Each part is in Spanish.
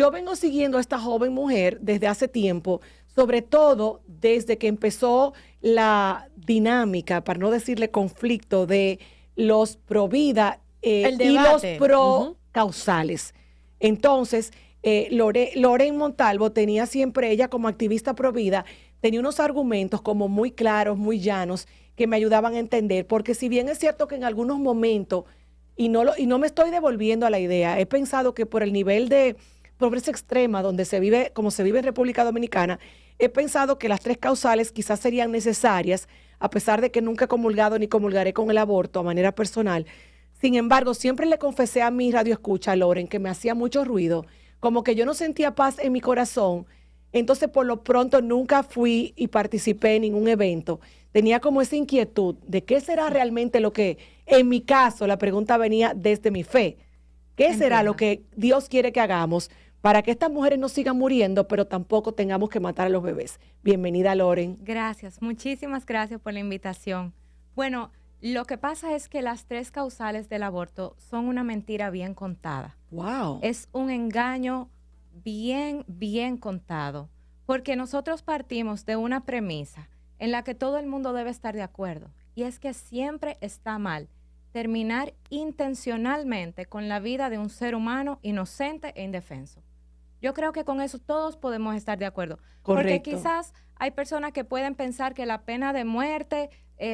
yo vengo siguiendo a esta joven mujer desde hace tiempo, sobre todo desde que empezó la dinámica, para no decirle conflicto, de los pro vida y los pro causales. Entonces, Loren Montalvo tenía siempre, ella como activista pro vida, tenía unos argumentos como muy claros, muy llanos, que me ayudaban a entender, porque si bien es cierto que en algunos momentos, y no me estoy devolviendo a la idea, he pensado que por el nivel de pobreza extrema donde se vive, como se vive en República Dominicana, he pensado que las 3 causales quizás serían necesarias, a pesar de que nunca he comulgado ni comulgaré con el aborto a manera personal. Sin embargo, siempre le confesé a mi radioescucha, Loren, que me hacía mucho ruido, como que yo no sentía paz en mi corazón. Entonces, por lo pronto, nunca fui y participé en ningún evento. Tenía como esa inquietud de qué será realmente lo que, en mi caso, la pregunta venía desde mi fe. ¿Qué será lo que Dios quiere que hagamos para que estas mujeres no sigan muriendo, pero tampoco tengamos que matar a los bebés? Bienvenida, Loren. Gracias, muchísimas gracias por la invitación. Bueno, lo que pasa es que las 3 causales del aborto son una mentira bien contada. Wow. Es un engaño bien contado, porque nosotros partimos de una premisa en la que todo el mundo debe estar de acuerdo, y es que siempre está mal terminar intencionalmente con la vida de un ser humano inocente e indefenso. Yo creo que con eso todos podemos estar de acuerdo. Correcto. Porque quizás hay personas que pueden pensar que la pena de muerte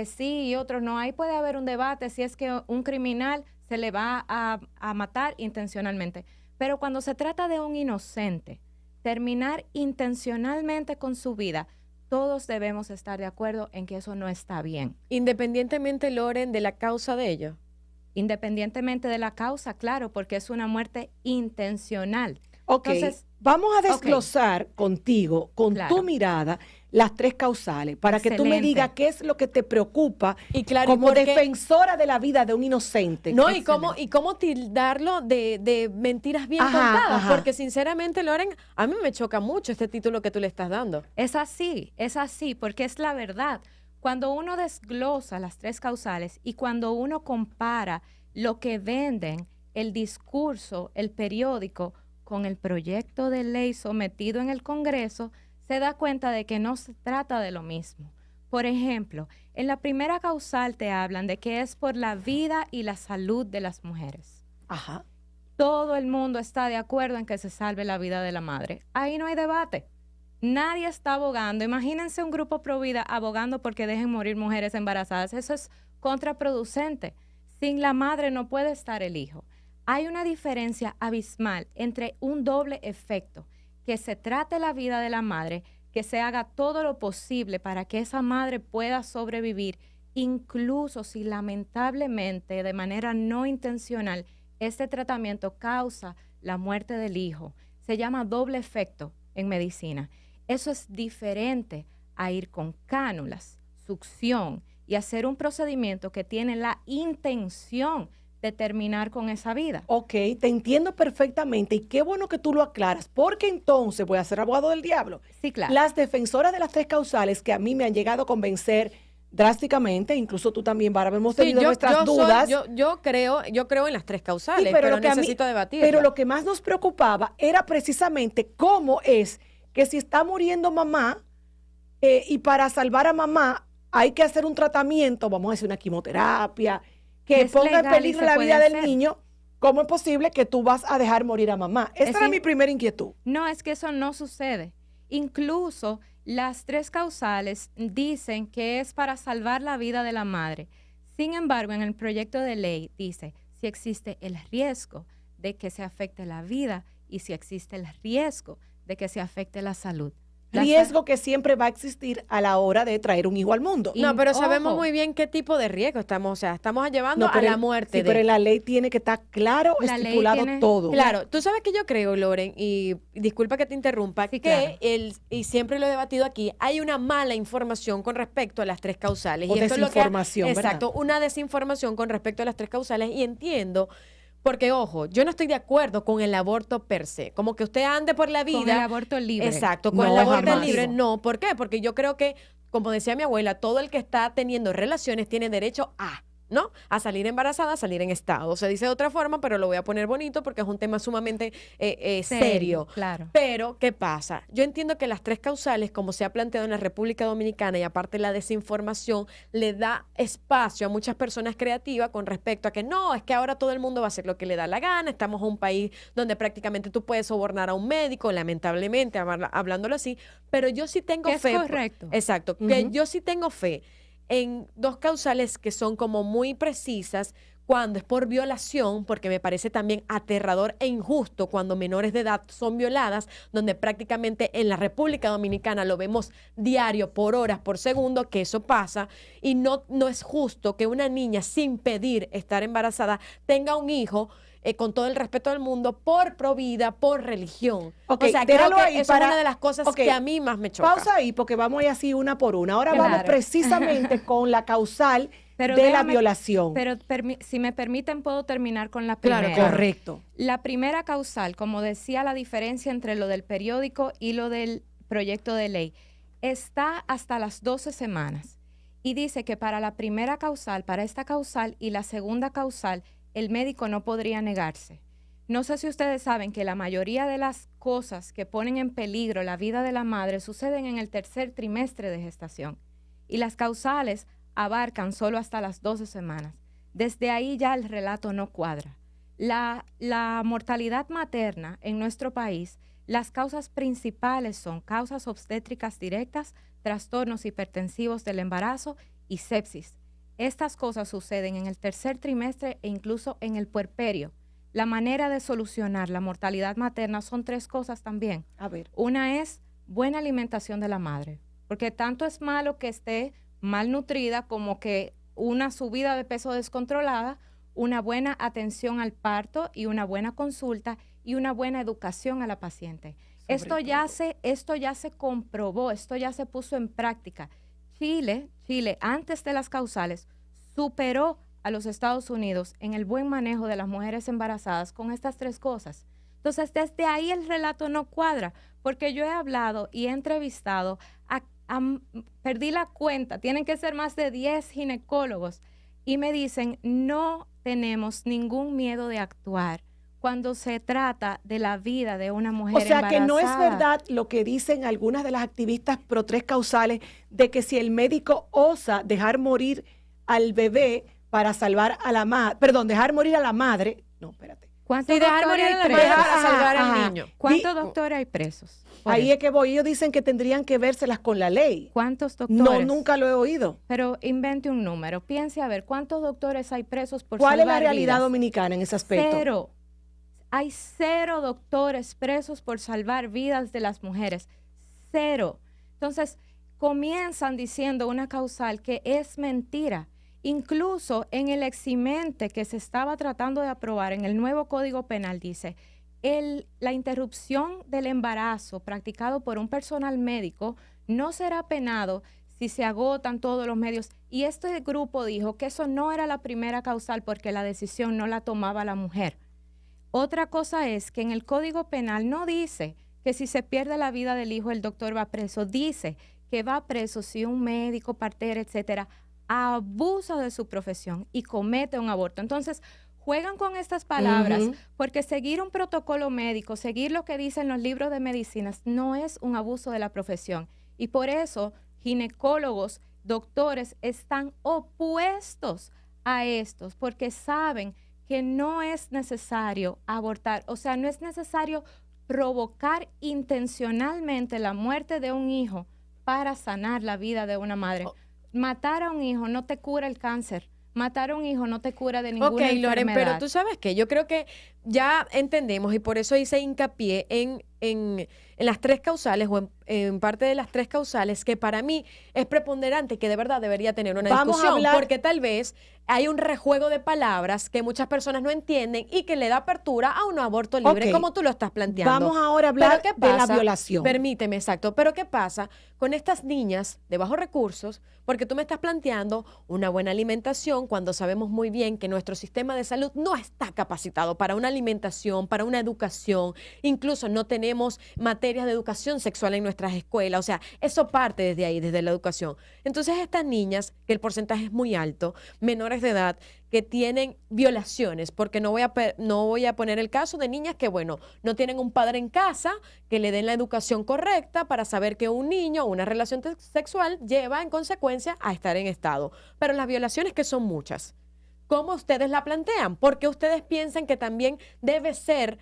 sí y otros no. Ahí puede haber un debate si es que un criminal se le va a matar intencionalmente. Pero cuando se trata de un inocente, terminar intencionalmente con su vida, todos debemos estar de acuerdo en que eso no está bien. Independientemente, Loren, de la causa de ello. Independientemente de la causa, claro, porque es una muerte intencional. Ok, entonces, vamos a desglosar contigo, con tu mirada, las 3 causales, para que tú me digas qué es lo que te preocupa como defensora de la vida de un inocente. No, y cómo tildarlo de mentiras bien contadas, porque sinceramente, Loren, a mí me choca mucho este título que tú le estás dando. Es así, porque es la verdad. Cuando uno desglosa las 3 causales y cuando uno compara lo que venden, el discurso, el periódico, con el proyecto de ley sometido en el Congreso, se da cuenta de que no se trata de lo mismo. Por ejemplo, en la primera causal te hablan de que es por la vida y la salud de las mujeres. Ajá. Todo el mundo está de acuerdo en que se salve la vida de la madre. Ahí no hay debate. Nadie está abogando. Imagínense un grupo pro vida abogando porque dejen morir mujeres embarazadas. Eso es contraproducente. Sin la madre no puede estar el hijo. Hay una diferencia abismal entre un doble efecto, que se trate la vida de la madre, que se haga todo lo posible para que esa madre pueda sobrevivir, incluso si lamentablemente, de manera no intencional, este tratamiento causa la muerte del hijo. Se llama doble efecto en medicina. Eso es diferente a ir con cánulas, succión y hacer un procedimiento que tiene la intención de terminar con esa vida. Ok, te entiendo perfectamente y qué bueno que tú lo aclaras, porque entonces voy a ser abogado del diablo. Sí, claro. Las defensoras de las 3 causales que a mí me han llegado a convencer drásticamente, incluso tú también, Bárbara, hemos tenido nuestras dudas. Yo creo en las 3 causales, sí, pero necesito debatir. Pero lo que más nos preocupaba era precisamente cómo es que si está muriendo mamá y para salvar a mamá hay que hacer un tratamiento, vamos a decir una quimioterapia, que ponga en peligro la vida del niño, ¿cómo es posible que tú vas a dejar morir a mamá? Esa era mi primera inquietud. No, es que eso no sucede. Incluso las 3 causales dicen que es para salvar la vida de la madre. Sin embargo, en el proyecto de ley dice si existe el riesgo de que se afecte la vida y si existe el riesgo de que se afecte la salud. Riesgo que siempre va a existir a la hora de traer un hijo al mundo. No, pero sabemos muy bien qué tipo de riesgo estamos llevando a la muerte. Sí, pero en la ley tiene que estar claro, estipulado todo. Claro, tú sabes que yo creo, Loren, y disculpa que te interrumpa, sí, que y siempre lo he debatido aquí, hay una mala información con respecto a las 3 causales. O y desinformación, ¿verdad? Exacto, una desinformación con respecto a las 3 causales, y entiendo. Porque, ojo, yo no estoy de acuerdo con el aborto per se. Como que usted ande por la vida. Con el aborto libre. Exacto, con el aborto libre no. ¿Por qué? Porque yo creo que, como decía mi abuela, todo el que está teniendo relaciones tiene derecho a. ¿no? A salir embarazada, a salir en estado. Se dice de otra forma, pero lo voy a poner bonito porque es un tema sumamente serio. Claro. Pero, ¿qué pasa? Yo entiendo que las tres causales, como se ha planteado en la República Dominicana, y aparte la desinformación, le da espacio a muchas personas creativas con respecto a que no, es que ahora todo el mundo va a hacer lo que le da la gana, estamos en un país donde prácticamente tú puedes sobornar a un médico, lamentablemente, hablándolo así, pero yo sí tengo Es fe. correcto. Exacto, que yo sí tengo fe en dos causales que son como muy precisas cuando es por violación, porque me parece también aterrador e injusto cuando menores de edad son violadas, donde prácticamente en la República Dominicana lo vemos diario, por horas, por segundo, que eso pasa, y no es justo que una niña sin pedir estar embarazada tenga un hijo con todo el respeto del mundo, por provida, por religión. Ok, o sea, creo déjalo que ahí eso para- es una de las cosas ok, que a mí más me choca. Pausa ahí porque vamos a ir así una por una. Ahora Claro. vamos precisamente con la causal Pero de la déjame- violación. Pero si me permiten, puedo terminar con la Claro, primera. Correcto. La primera causal, como decía, la diferencia entre lo del periódico y lo del proyecto de ley, está hasta las 12 semanas. Y dice que para la primera causal, para esta causal y la segunda causal, el médico no podría negarse. No sé si ustedes saben que la mayoría de las cosas que ponen en peligro la vida de la madre suceden en el tercer trimestre de gestación. Y las causales abarcan solo hasta las 12 semanas. Desde ahí ya el relato no cuadra. La mortalidad materna en nuestro país, las causas principales son causas obstétricas directas, trastornos hipertensivos del embarazo y sepsis. Estas cosas suceden en el tercer trimestre e incluso en el puerperio. La manera de solucionar la mortalidad materna son tres cosas también. A ver. Una es buena alimentación de la madre, porque tanto es malo que esté malnutrida como que una subida de peso descontrolada, una buena atención al parto y una buena consulta y una buena educación a la paciente. Esto ya se comprobó, esto ya se puso en práctica. Chile, antes de las causales, superó a los Estados Unidos en el buen manejo de las mujeres embarazadas con estas tres cosas. Entonces, desde ahí el relato no cuadra, porque yo he hablado y he entrevistado perdí la cuenta, tienen que ser más de 10 ginecólogos, y me dicen, no tenemos ningún miedo de actuar cuando se trata de la vida de una mujer O sea que no es embarazada. verdad lo que dicen algunas de las activistas pro tres causales de que si el médico osa dejar morir al bebé para salvar a la madre, perdón, dejar morir a la madre, no, espérate. ¿Cuántos Y dejar doctores morir hay a la madre presos? para salvar al Ajá. niño. ¿Cuántos doctores hay presos? por Ahí eso? es que voy, ellos dicen que tendrían que vérselas con la ley. ¿Cuántos No, doctores? nunca lo he oído. Pero invente un número. Piense a ver, ¿cuántos doctores hay presos por ¿Cuál es la salvar realidad vidas? dominicana en ese aspecto? Cero. Hay 0 doctores presos por salvar vidas de las mujeres. 0. Entonces, comienzan diciendo una causal que es mentira. Incluso en el eximente que se estaba tratando de aprobar en el nuevo Código Penal dice, la interrupción del embarazo practicado por un personal médico no será penado si se agotan todos los medios. Y este grupo dijo que eso no era la primera causal porque la decisión no la tomaba la mujer. Otra cosa es que en el Código Penal no dice que si se pierde la vida del hijo el doctor va preso, dice que va preso si un médico, partera, etcétera, abusa de su profesión y comete un aborto. Entonces, juegan con estas palabras porque seguir un protocolo médico, seguir lo que dicen los libros de medicinas, no es un abuso de la profesión. Y por eso ginecólogos, doctores están opuestos a estos porque saben que no es necesario abortar, o sea, no es necesario provocar intencionalmente la muerte de un hijo para sanar la vida de una madre. Matar a un hijo no te cura el cáncer. Matar a un hijo no te cura de ninguna Ok, Loren, enfermedad. pero tú sabes que yo creo que ya entendemos y por eso hice hincapié en las tres causales o en parte de las tres causales que para mí es preponderante que de verdad debería tener una Vamos a discusión hablar- porque tal vez hay un rejuego de palabras que muchas personas no entienden y que le da apertura a un aborto libre Ok. como tú lo estás planteando. Vamos ahora a hablar Pero ¿qué de la pasa? violación. Permíteme, exacto. Pero ¿qué pasa con estas niñas de bajos recursos? Porque tú me estás planteando una buena alimentación cuando sabemos muy bien que nuestro sistema de salud no está capacitado para una alimentación, para una educación. Incluso no tenemos tenemos materias de educación sexual en nuestras escuelas. O sea, eso parte desde ahí, desde la educación. Entonces, estas niñas, que el porcentaje es muy alto, menores de edad, que tienen violaciones, porque no voy a poner el caso de niñas que, bueno, no tienen un padre en casa que le den la educación correcta para saber que un niño o una relación sexual lleva en consecuencia a estar en estado. Pero las violaciones, que son muchas, ¿cómo ustedes la plantean? ¿Por qué ustedes piensan que también debe ser,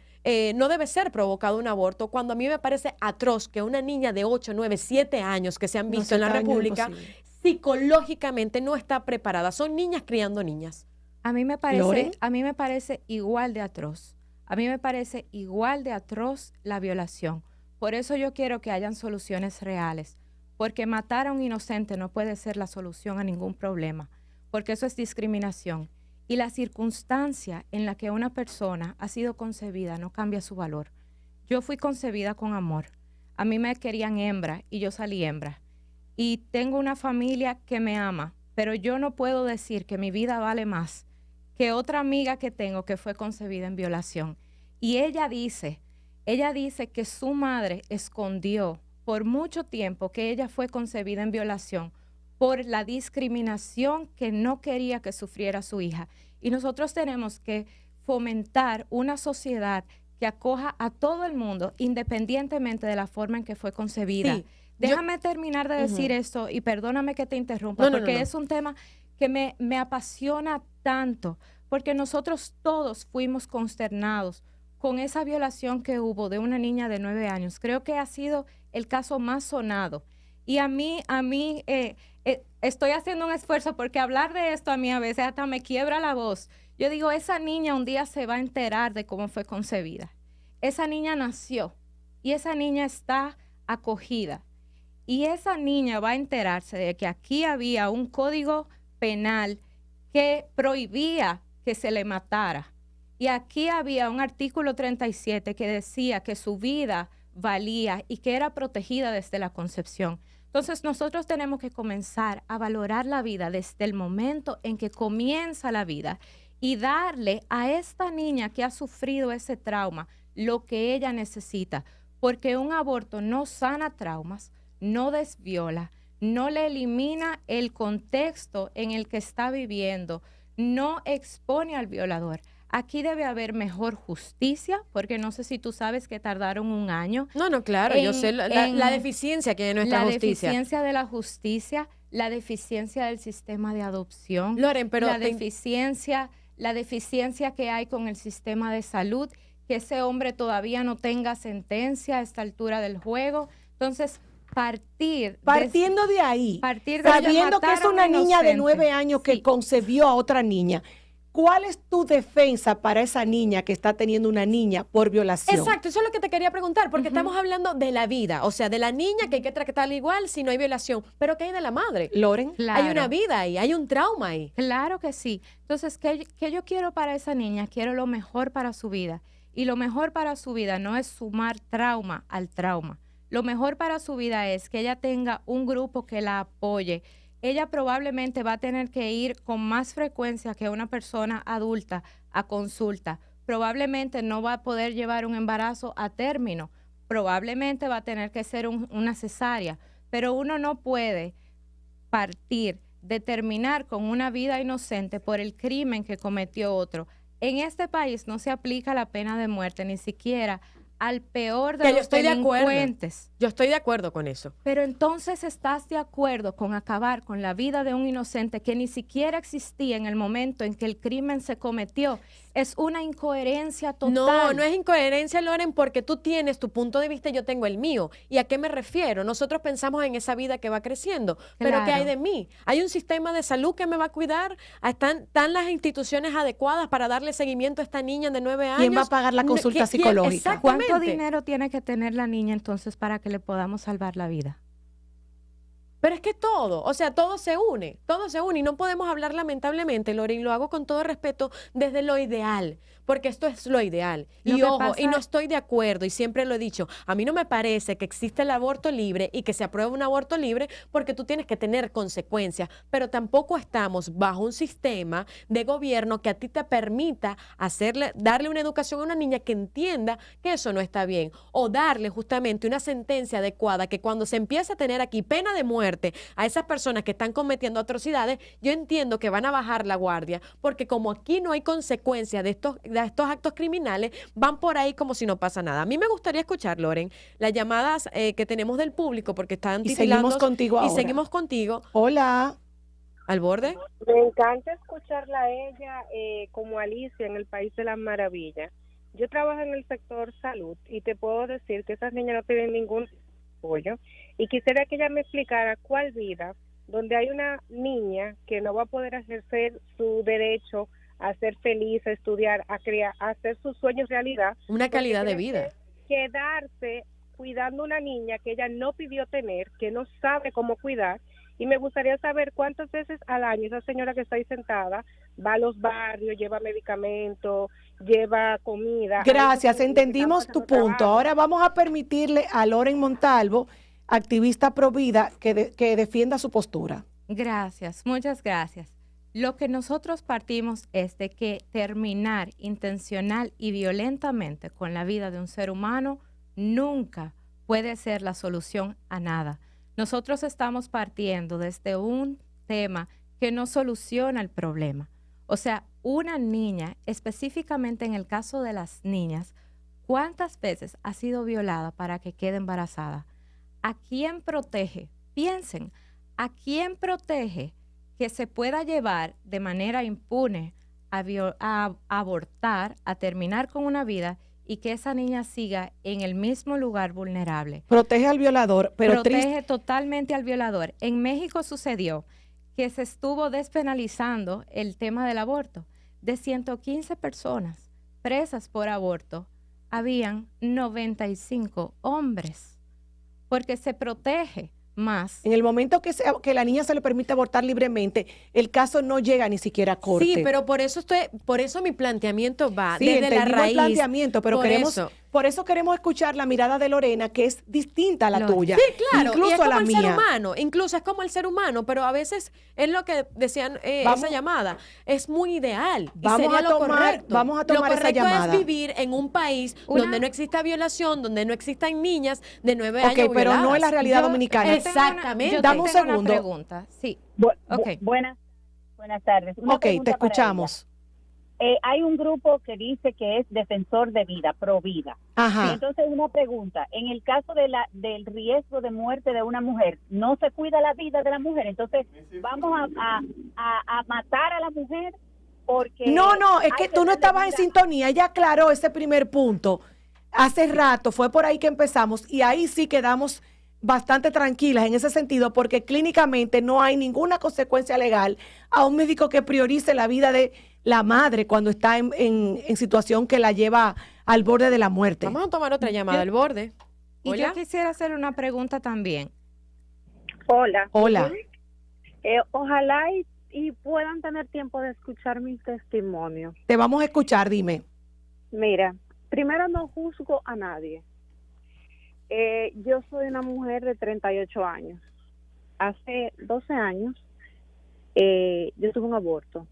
no debe ser provocado un aborto, cuando a mí me parece atroz que una niña de 8, 9, 7 años que se han visto en la República, psicológicamente no está preparada? Son niñas criando niñas. A mí me parece igual de atroz. A mí me parece igual de atroz la violación. Por eso yo quiero que hayan soluciones reales, porque matar a un inocente no puede ser la solución a ningún problema, porque eso es discriminación. Y la circunstancia en la que una persona ha sido concebida no cambia su valor. Yo fui concebida con amor. A mí me querían hembra y yo salí hembra. Y tengo una familia que me ama, pero yo no puedo decir que mi vida vale más que otra amiga que tengo que fue concebida en violación. Y ella dice que su madre escondió por mucho tiempo que ella fue concebida en violación por la discriminación que no quería que sufriera su hija. Y nosotros tenemos que fomentar una sociedad que acoja a todo el mundo, independientemente de la forma en que fue concebida. Sí, déjame terminar de decir esto y perdóname que te interrumpa, porque es un tema que me apasiona tanto, porque nosotros todos fuimos consternados con esa violación que hubo de una niña de 9 años. Creo que ha sido el caso más sonado. Y a mí estoy haciendo un esfuerzo, porque hablar de esto a mí a veces hasta me quiebra la voz. Yo digo, esa niña un día se va a enterar de cómo fue concebida. Esa niña nació y esa niña está acogida. Y esa niña va a enterarse de que aquí había un código penal que prohibía que se le matara. Y aquí había un artículo 37 que decía que su vida valía y que era protegida desde la concepción. Entonces nosotros tenemos que comenzar a valorar la vida desde el momento en que comienza la vida y darle a esta niña que ha sufrido ese trauma lo que ella necesita, porque un aborto no sana traumas, no desviola, no le elimina el contexto en el que está viviendo, no expone al violador. Aquí debe haber mejor justicia, porque no sé si tú sabes que tardaron 1 año. No, claro, yo sé la deficiencia que hay en nuestra justicia. La deficiencia de la justicia, la deficiencia del sistema de adopción, Loren, pero la deficiencia que hay con el sistema de salud, que ese hombre todavía no tenga sentencia a esta altura del juego. Entonces, partiendo de ahí, sabiendo que es una niña de 9 años que concebió a otra niña, ¿cuál es tu defensa para esa niña que está teniendo una niña por violación? Exacto, eso es lo que te quería preguntar, porque estamos hablando de la vida, o sea, de la niña que hay que tratarla igual si no hay violación, pero ¿qué hay de la madre? Loren, claro. Hay una vida ahí, hay un trauma ahí. Claro que sí. Entonces, ¿qué yo quiero para esa niña? Quiero lo mejor para su vida. Y lo mejor para su vida no es sumar trauma al trauma. Lo mejor para su vida es que ella tenga un grupo que la apoye. Ella probablemente va a tener que ir con más frecuencia que una persona adulta a consulta. Probablemente no va a poder llevar un embarazo a término. Probablemente va a tener que ser una cesárea. Pero uno no puede terminar con una vida inocente por el crimen que cometió otro. En este país no se aplica la pena de muerte, ni siquiera al peor de los delincuentes. Yo estoy de acuerdo con eso. Pero entonces estás de acuerdo con acabar con la vida de un inocente que ni siquiera existía en el momento en que el crimen se cometió. Es una incoherencia total. No es incoherencia, Loren, porque tú tienes tu punto de vista y yo tengo el mío. ¿Y a qué me refiero? Nosotros pensamos en esa vida que va creciendo, pero ¿qué hay de mí? ¿Hay un sistema de salud que me va a cuidar? ¿Están las instituciones adecuadas para darle seguimiento a esta niña de 9 años? ¿Quién va a pagar la consulta psicológica? ¿Cuánto dinero tiene que tener la niña entonces para que le podamos salvar la vida? Pero es que todo, o sea, todo se une y no podemos hablar lamentablemente, Loren, lo hago con todo respeto, desde lo ideal, porque esto es lo ideal. Lo Y que ojo, pasa- y no estoy de acuerdo, y siempre lo he dicho, a mí no me parece que existe el aborto libre y que se apruebe un aborto libre porque tú tienes que tener consecuencias, pero tampoco estamos bajo un sistema de gobierno que a ti te permita darle una educación a una niña que entienda que eso no está bien, o darle justamente una sentencia adecuada que cuando se empiece a tener aquí pena de muerte a esas personas que están cometiendo atrocidades, yo entiendo que van a bajar la guardia, porque como aquí no hay consecuencias de estos actos criminales, van por ahí como si no pasa nada. A mí me gustaría escuchar, Loren, las llamadas que tenemos del público, porque están Y seguimos contigo y ahora. seguimos contigo. Hola. ¿Al borde? Me encanta escucharla a ella como Alicia en el País de las Maravillas. Yo trabajo en el sector salud y te puedo decir que esas niñas no tienen ningún apoyo, y quisiera que ella me explicara cuál vida donde hay una niña que no va a poder ejercer su derecho a ser feliz, a estudiar, a hacer sus sueños realidad. Una calidad de Porque vida. quedarse cuidando una niña que ella no pidió tener, que no sabe cómo cuidar. Y me gustaría saber cuántas veces al año esa señora que está ahí sentada va a los barrios, lleva medicamentos, lleva comida. Gracias, entendimos tu punto. Ahora vamos a permitirle a Loren Montalvo, activista pro vida, que defienda su postura. Gracias, muchas gracias. Lo que nosotros partimos es de que terminar intencional y violentamente con la vida de un ser humano nunca puede ser la solución a nada. Nosotros estamos partiendo desde un tema que no soluciona el problema. O sea, una niña, específicamente en el caso de las niñas, ¿cuántas veces ha sido violada para que quede embarazada? ¿A quién protege? Piensen, ¿a quién protege que se pueda llevar de manera impune a abortar, a terminar con una vida y que esa niña siga en el mismo lugar vulnerable? Protege al violador, pero protege totalmente al violador. En México sucedió que se estuvo despenalizando el tema del aborto. De 115 personas presas por aborto, habían 95 hombres, porque se protege más. En el momento que la niña se le permite abortar libremente, el caso no llega ni siquiera a corte. Sí, pero por eso mi planteamiento va Sí, desde la entendimos raíz. el planteamiento, pero por eso queremos escuchar la mirada de Lorena, que es distinta a la tuya. Sí, claro, incluso y es a como la el mía. ser humano, incluso es como el ser humano, pero a veces es lo que decían esa llamada, es muy ideal. Vamos y sería a lo tomar correcto. esa Lo correcto llamada. es vivir en un país donde no exista violación, donde no existan niñas de 9 Ok, años pero no es la realidad dominicana. Exactamente. Dame un segundo. Una pregunta. Sí. Ok. Buenas tardes. Una Ok, pregunta te para escuchamos. hay un grupo que dice que es defensor de vida, pro vida. Ajá. Entonces, una pregunta, en el caso del riesgo de muerte de una mujer, no se cuida la vida de la mujer, entonces vamos a matar a la mujer porque... No, es que tú no estabas en sintonía. Ella aclaró ese primer punto. Hace rato, fue por ahí que empezamos y ahí sí quedamos bastante tranquilas en ese sentido porque clínicamente no hay ninguna consecuencia legal a un médico que priorice la vida de la madre cuando está en situación que la lleva al borde de la muerte. Vamos a tomar otra llamada al borde. Y Hola. yo quisiera hacer una pregunta también. Hola. Hola. Ojalá y puedan tener tiempo de escuchar mi testimonio. Te vamos a escuchar, dime. Mira, primero no juzgo a nadie. Yo soy una mujer de 38 años. Hace 12 años yo tuve un aborto.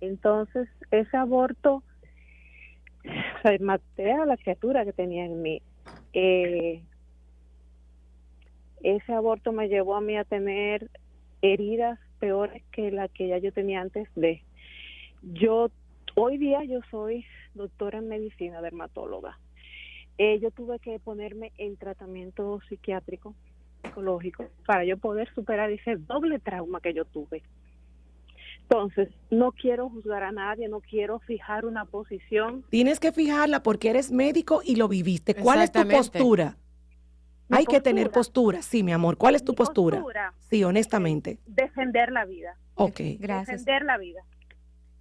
Entonces, ese aborto, o sea, maté a la criatura que tenía en mí. Ese aborto me llevó a mí a tener heridas peores que la que ya yo tenía antes de. Hoy día yo soy doctora en medicina, dermatóloga. Yo tuve que ponerme en tratamiento psiquiátrico, psicológico, para yo poder superar ese doble trauma que yo tuve. Entonces, no quiero juzgar a nadie, no quiero fijar una posición. Tienes que fijarla porque eres médico y lo viviste. ¿Cuál es tu Exactamente. postura? Mi Hay que tener postura, sí, mi amor. ¿Cuál es tu postura? postura, Sí, honestamente. defender la vida. Ok, Gracias. Defender la vida.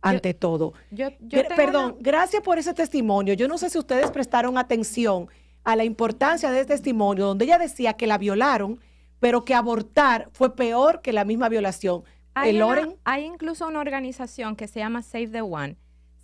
ante todo. Yo tengo Perdón, gracias por ese testimonio. Yo no sé si ustedes prestaron atención a la importancia de este testimonio, donde ella decía que la violaron, pero que abortar fue peor que la misma violación. Loren. Hay incluso una organización que se llama Save the One.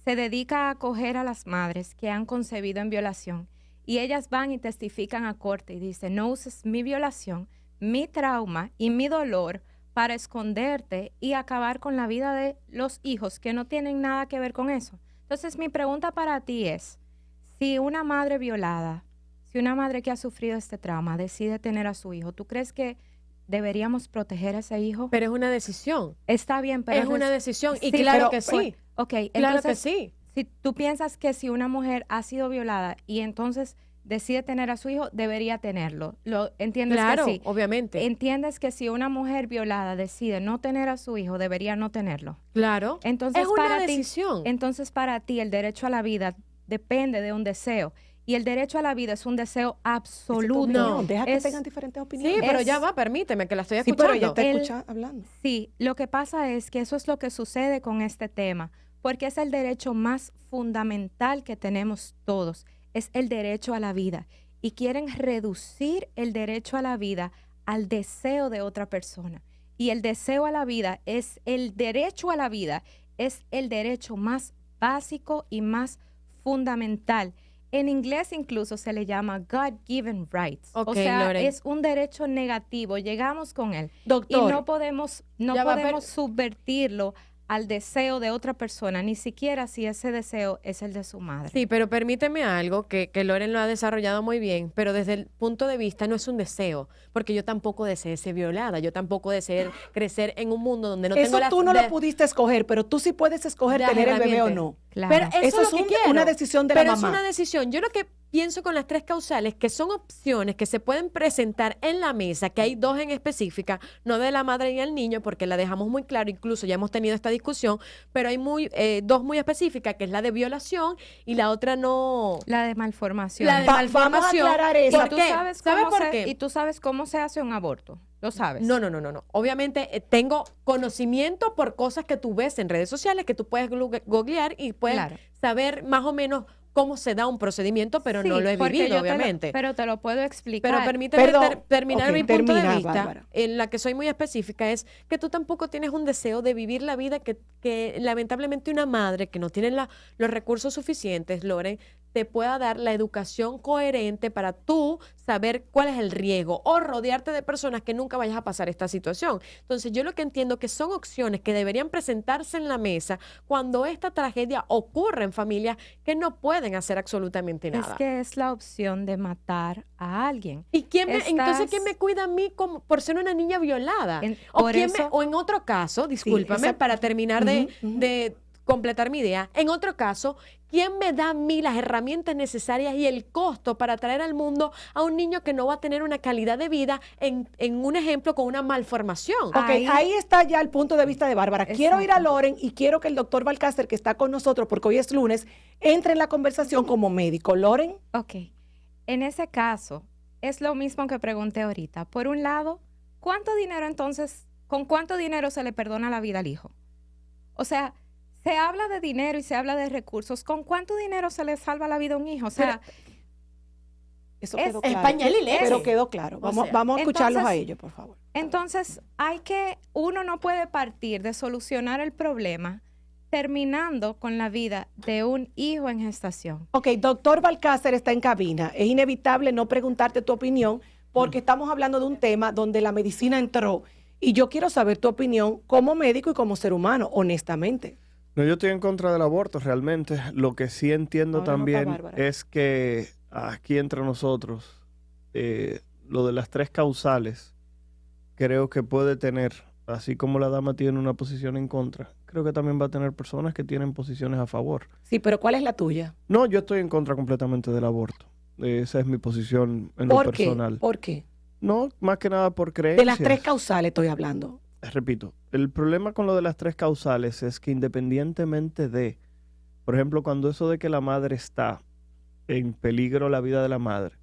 Se dedica a acoger a las madres que han concebido en violación y ellas van y testifican a corte y dicen, no uses mi violación, mi trauma y mi dolor para esconderte y acabar con la vida de los hijos que no tienen nada que ver con eso. Entonces, mi pregunta para ti es, si una madre violada, si una madre que ha sufrido este trauma decide tener a su hijo, ¿tú crees que deberíamos proteger a ese hijo? Pero es una decisión. Está bien, pero Es una decisión y sí, claro pero, que sí. Ok, Claro entonces, que sí. si tú piensas que si una mujer ha sido violada y entonces decide tener a su hijo, debería tenerlo. ¿Lo entiendes? Claro, que sí? obviamente. ¿Entiendes que si una mujer violada decide no tener a su hijo, debería no tenerlo? Claro. Entonces, es una para decisión. Entonces, para ti, el derecho a la vida depende de un deseo. Y el derecho a la vida es un deseo absoluto. No, deja que Es- tengan diferentes opiniones. Sí, pero es- ya va, permíteme, que la estoy Sí, escuchando. pero ella está El- hablando. Sí, lo que pasa es que eso es lo que sucede con este tema, porque es el derecho más fundamental que tenemos todos, es el derecho a la vida. Y quieren reducir el derecho a la vida al deseo de otra persona. Y el deseo a la vida es el derecho a la vida, es el derecho más básico y más fundamental. En inglés incluso se le llama God-given rights. Ok, o sea, Loren. es un derecho negativo. Llegamos con él. Doctor, Y no podemos Ya va, subvertirlo al deseo de otra persona, ni siquiera si ese deseo es el de su madre. Sí, pero permíteme algo que Loren lo ha desarrollado muy bien, pero desde el punto de vista no es un deseo, porque yo tampoco deseé ser violada, yo tampoco deseé crecer en un mundo donde no eso tengo las... tú no lo pudiste escoger, pero tú sí puedes escoger las tener el bebé o herramientas. no. Claro. Pero Eso es es lo que una quiero. decisión de la Pero mamá. es una decisión. Yo lo que pienso con las tres causales, que son opciones que se pueden presentar en la mesa, que hay dos en específica, no de la madre y el niño, porque la dejamos muy claro, incluso ya hemos tenido esta discusión, pero hay dos muy específicas, que es la de violación y la otra no... La de malformación. La de Vamos a malformación. aclarar eso. ¿Por ¿Tú qué? sabes ¿Sabes cómo por se- qué? Y tú sabes cómo se hace un aborto. ¿Lo sabes? No. Obviamente tengo conocimiento por cosas que tú ves en redes sociales, que tú puedes googlear y puedes Claro. saber más o menos cómo se da un procedimiento, pero Sí, no lo he porque vivido, yo te lo- obviamente. pero te lo puedo explicar. Pero permíteme Perdón. terminar Ok, mi punto de termina, vista, Bárbara. en la que soy muy específica, es que tú tampoco tienes un deseo de vivir la vida que lamentablemente una madre que no tiene los recursos suficientes, Loren, te pueda dar la educación coherente para tú saber cuál es el riesgo o rodearte de personas que nunca vayas a pasar esta situación. Entonces, yo lo que entiendo que son opciones que deberían presentarse en la mesa cuando esta tragedia ocurre en familias que no pueden hacer absolutamente nada. Es que es la opción de matar a alguien. ¿Y entonces Estás- quién me cuida a mí por ser una niña violada? Por eso- O en otro caso, discúlpame, esa- para terminar Ujú, ujú. de completar mi idea, en otro caso, ¿quién me da a mí las herramientas necesarias y el costo para traer al mundo a un niño que no va a tener una calidad de vida en un ejemplo con una malformación? Ok, ahí está ya el punto de vista de Bárbara. Quiero ir a Loren y quiero que el doctor Balcácer, que está con nosotros, porque hoy es lunes, entre en la conversación como médico. Loren. Ok. En ese caso, es lo mismo que pregunté ahorita. Por un lado, ¿cuánto dinero entonces, con cuánto dinero se le perdona la vida al hijo? O sea, se habla de dinero y se habla de recursos. ¿Con cuánto dinero se le salva la vida a un hijo? O sea, Eso Es quedó claro. pañal y leche. Pero quedó claro. O Vamos, sea, vamos a escucharlos a entonces- ellos, por favor. entonces uno no puede partir de solucionar el problema terminando con la vida de un hijo en gestación. Ok, doctor Balcácer está en cabina. Es inevitable no preguntarte tu opinión porque estamos hablando de un tema donde la medicina entró y yo quiero saber tu opinión como médico y como ser humano, honestamente. No, yo estoy en contra del aborto realmente. Lo que sí entiendo Ahora no está también Bárbara. es que aquí entre nosotros, lo de las tres causales, creo que puede tener, así como la dama tiene una posición en contra, creo que también va a tener personas que tienen posiciones a favor. Sí, pero ¿cuál es la tuya? No, yo estoy en contra completamente del aborto. Esa es mi posición en lo ¿Por qué? personal. ¿Por qué? No, más que nada por creencias. De las tres causales estoy hablando. Repito, el problema con lo de las tres causales es que independientemente de, por ejemplo, cuando eso de que la madre está en peligro la vida de la madre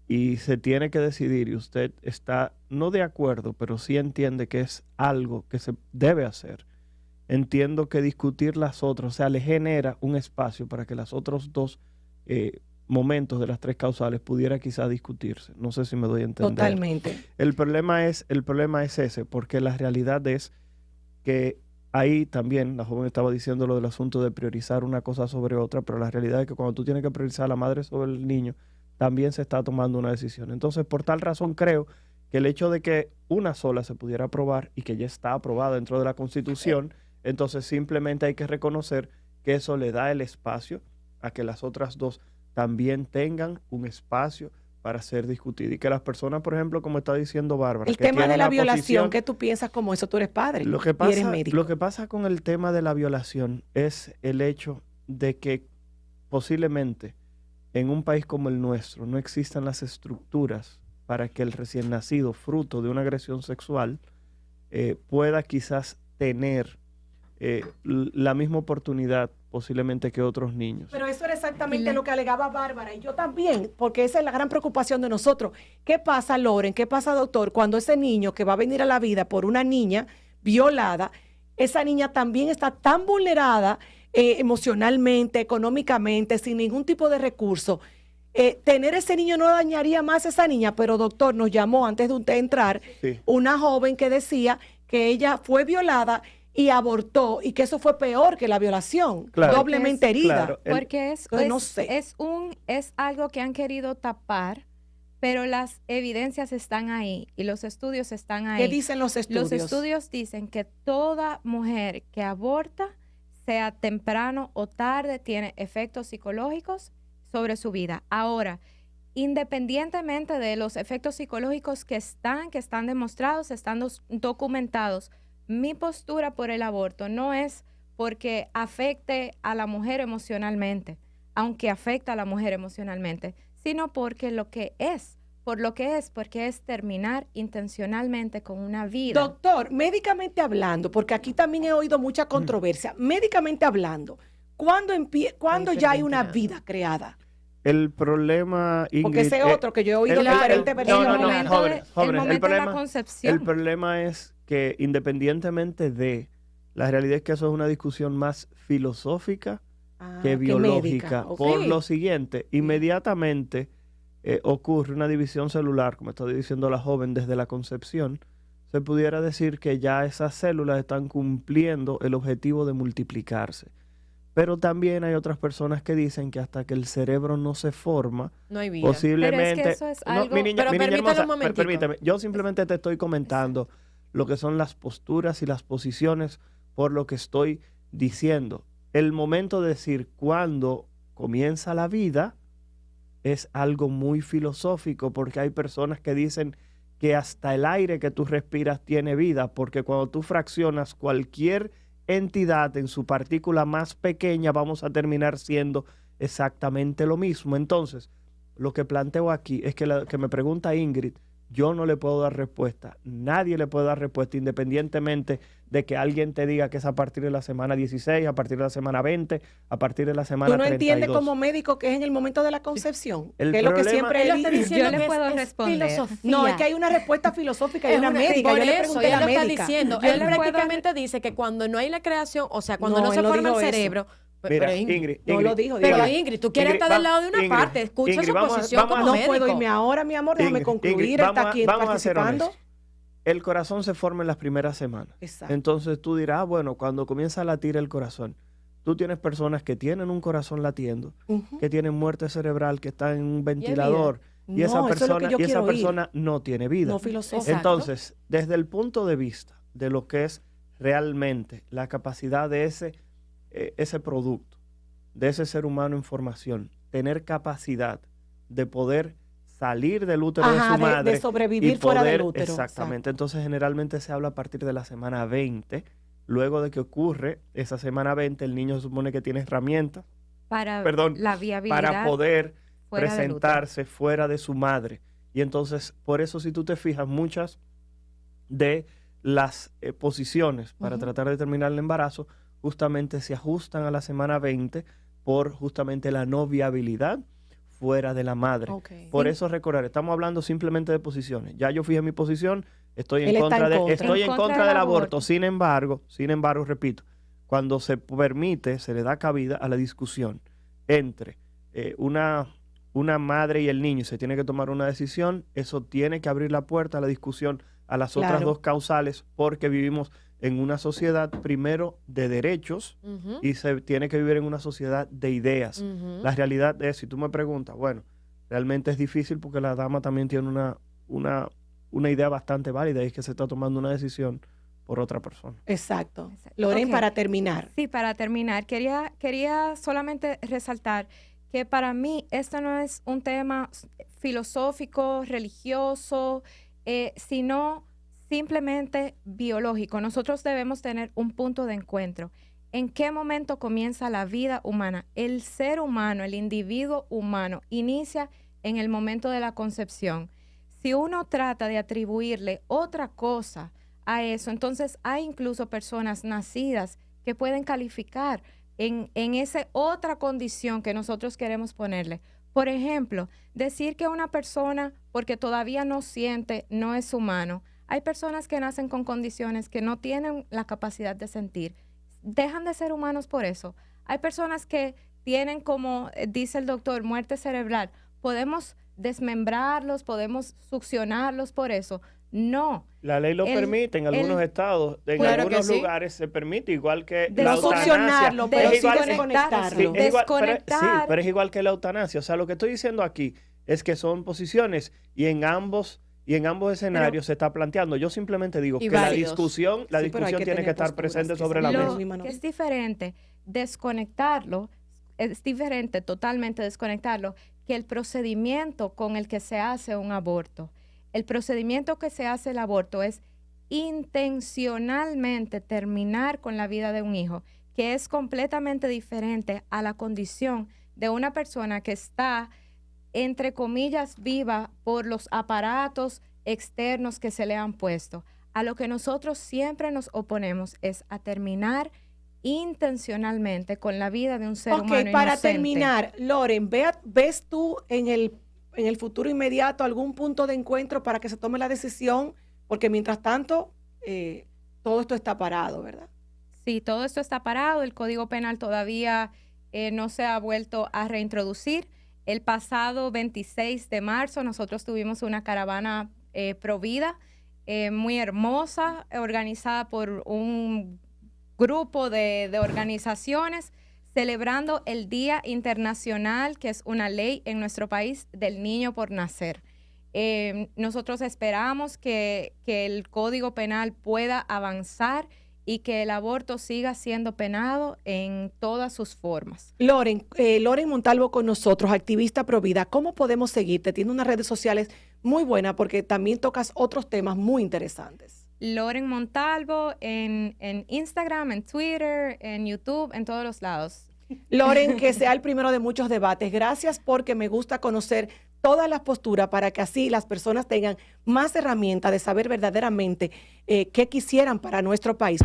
y se tiene que decidir y usted está no de acuerdo, pero sí entiende que es algo que se debe hacer, entiendo que discutir las otras, o sea, le genera un espacio para que las otras dos momentos de las tres causales pudiera quizás discutirse. No sé si me doy a entender. Totalmente. El problema es ese, porque la realidad es que ahí también, la joven estaba diciendo lo del asunto de priorizar una cosa sobre otra, pero la realidad es que cuando tú tienes que priorizar a la madre sobre el niño, también se está tomando una decisión. Entonces, por tal razón creo que el hecho de que una sola se pudiera aprobar y que ya está aprobada dentro de la Constitución, entonces simplemente hay que reconocer que eso le da el espacio a que las otras dos también tengan un espacio para ser discutido. Y que las personas, por ejemplo, como está diciendo Bárbara, El que tema de tienen la la violación, posición, ¿qué tú piensas como eso? Tú eres padre lo que y eres médico. lo que pasa con el tema de la violación es el hecho de que posiblemente en un país como el nuestro no existan las estructuras para que el recién nacido, fruto de una agresión sexual, pueda quizás tener la misma oportunidad posiblemente que otros niños. Pero eso era exactamente lo que alegaba Bárbara y yo también, porque esa es la gran preocupación de nosotros. ¿Qué pasa, Loren? ¿Qué pasa, doctor? Cuando ese niño que va a venir a la vida por una niña violada, esa niña también está tan vulnerada emocionalmente, económicamente, sin ningún tipo de recurso. Tener ese niño no dañaría más a esa niña, pero doctor, nos llamó antes de usted entrar una joven que decía que ella fue violada y abortó y que eso fue peor que la violación, doblemente herida. Porque no sé. es algo que han querido tapar, pero las evidencias están ahí y los estudios están ahí. ¿Qué dicen los estudios? Los estudios dicen que toda mujer que aborta, sea temprano o tarde, tiene efectos psicológicos sobre su vida. Ahora, independientemente de los efectos psicológicos que están demostrados, están documentados, mi postura por el aborto no es porque afecte a la mujer emocionalmente, aunque afecta a la mujer emocionalmente, sino porque porque es terminar intencionalmente con una vida. Doctor, médicamente hablando, porque aquí también he oído mucha controversia, médicamente hablando, ¿cuándo ya hay una vida creada? El problema, Ingrid, porque ese otro que yo he oído diferentes versiones. El momento de la concepción. El problema es que independientemente de, la realidad es que eso es una discusión más filosófica que biológica. Por lo siguiente, inmediatamente ocurre una división celular, como está diciendo la joven, desde la concepción, se pudiera decir que ya esas células están cumpliendo el objetivo de multiplicarse. Pero también hay otras personas que dicen que hasta que el cerebro no se forma, no hay vida. Posiblemente... Pero es que eso es algo... mi niña hermosa, un momentito. Permítame, yo simplemente te estoy comentando lo que son las posturas y las posiciones por lo que estoy diciendo. El momento de decir cuándo comienza la vida es algo muy filosófico, porque hay personas que dicen que hasta el aire que tú respiras tiene vida, porque cuando tú fraccionas cualquier entidad en su partícula más pequeña, vamos a terminar siendo exactamente lo mismo. Entonces, lo que planteo aquí es que me pregunta Ingrid, yo no le puedo dar respuesta, nadie le puede dar respuesta, independientemente de que alguien te diga que es a partir de la semana 16, a partir de la semana 20, a partir de la semana 32. ¿Tú no entiendes como médico que es en el momento de la concepción? El que es lo que siempre él está diciendo. Yo le puedo responder. Filosofía. No, es que hay una respuesta filosófica y una médica. Por Yo le eso, pregunté a él la lo está médica. diciendo. Yo Él le puedo- prácticamente dice que cuando no hay la creación, o sea, cuando No, no se él no forma el dijo eso. cerebro... Mira, pero Ingrid, No lo dijo. Pero dijo. Ingrid, tú quieres Ingrid, estar del lado de una Ingrid, parte, escucha Ingrid, su vamos a- posición vamos a- como No médico. puedo irme ahora, mi amor, déjame Ingrid, concluir. Ingrid, Él está vamos a- aquí vamos a ser participando. honestos. El corazón se forma en las primeras semanas. Exacto. Entonces tú dirás, bueno, cuando comienza a latir el corazón, tú tienes personas que tienen un corazón latiendo, Ujú. que tienen muerte cerebral, que están en un ventilador, y esa No, eso es lo que persona, yo y esa quiero oír. persona no tiene vida. No filosófico. Exacto. Entonces, desde el punto de vista de lo que es realmente la capacidad de ese producto, de ese ser humano en formación, tener capacidad de poder salir del útero de Ajá, su madre de sobrevivir y fuera del poder- útero. Exactamente. Entonces, generalmente se habla a partir de la semana 20. Luego de que ocurre esa semana 20, el niño se supone que tiene herramientas Para perdón, la viabilidad para poder fuera del útero. presentarse fuera de su madre. Y entonces, por eso, si tú te fijas, muchas de las posiciones para tratar de terminar el embarazo justamente se ajustan a la semana 20 por justamente la no viabilidad fuera de la madre. Ok. Por eso recordar, estamos hablando simplemente de posiciones. Ya yo fijé mi posición, estoy Él en está contra en contra. estoy En en contra contra del del aborto. aborto. Sin embargo, repito, cuando se permite, se le da cabida a la discusión entre una madre y el niño, se tiene que tomar una decisión, eso tiene que abrir la puerta a la discusión a las otras dos causales, porque vivimos en una sociedad primero de derechos y se tiene que vivir en una sociedad de ideas. La realidad es, si tú me preguntas, bueno, realmente es difícil porque la dama también tiene una idea bastante válida y es que se está tomando una decisión por otra persona. Exacto. Loren, para terminar. Sí, para terminar, quería solamente resaltar que para mí esto no es un tema filosófico, religioso, sino simplemente biológico. Nosotros debemos tener un punto de encuentro. ¿En qué momento comienza la vida humana? El ser humano, el individuo humano, inicia en el momento de la concepción. Si uno trata de atribuirle otra cosa a eso, entonces hay incluso personas nacidas que pueden calificar en esa otra condición que nosotros queremos ponerle. Por ejemplo, decir que una persona, porque todavía no siente, no es humano. Hay personas que nacen con condiciones que no tienen la capacidad de sentir. Dejan de ser humanos por eso. Hay personas que tienen, como dice el doctor, muerte cerebral. Podemos desmembrarlos, podemos succionarlos por eso. No. La ley lo permite en algunos estados, en algunos lugares se permite, igual que la eutanasia. Pero es igual que la eutanasia. O sea, lo que estoy diciendo aquí es que son posiciones y en ambos escenarios se está planteando. Yo simplemente digo que la discusión tiene que estar presente sobre la mesa. Lo que es diferente desconectarlo, es diferente totalmente desconectarlo que el procedimiento con el que se hace un aborto. El procedimiento que se hace el aborto es intencionalmente terminar con la vida de un hijo, que es completamente diferente a la condición de una persona que está, entre comillas, viva por los aparatos externos que se le han puesto. A lo que nosotros siempre nos oponemos es a terminar intencionalmente con la vida de un ser humano inocente. Para terminar, Loren, ¿ves tú en el futuro inmediato algún punto de encuentro para que se tome la decisión? Porque mientras tanto, todo esto está parado, ¿verdad? Sí, todo esto está parado. El Código Penal todavía no se ha vuelto a reintroducir. El pasado 26 de marzo nosotros tuvimos una caravana Provida muy hermosa, organizada por un grupo de organizaciones, celebrando el Día Internacional, que es una ley en nuestro país, del niño por nacer. Nosotros esperamos que el Código Penal pueda avanzar y que el aborto siga siendo penado en todas sus formas. Loren Montalvo con nosotros, activista Provida. ¿Cómo podemos seguirte? Tiene unas redes sociales muy buenas porque también tocas otros temas muy interesantes. Loren Montalvo en Instagram, en Twitter, en YouTube, en todos los lados. Loren, que sea el primero de muchos debates. Gracias, porque me gusta conocer todas las posturas para que así las personas tengan más herramientas de saber verdaderamente qué quisieran para nuestro país.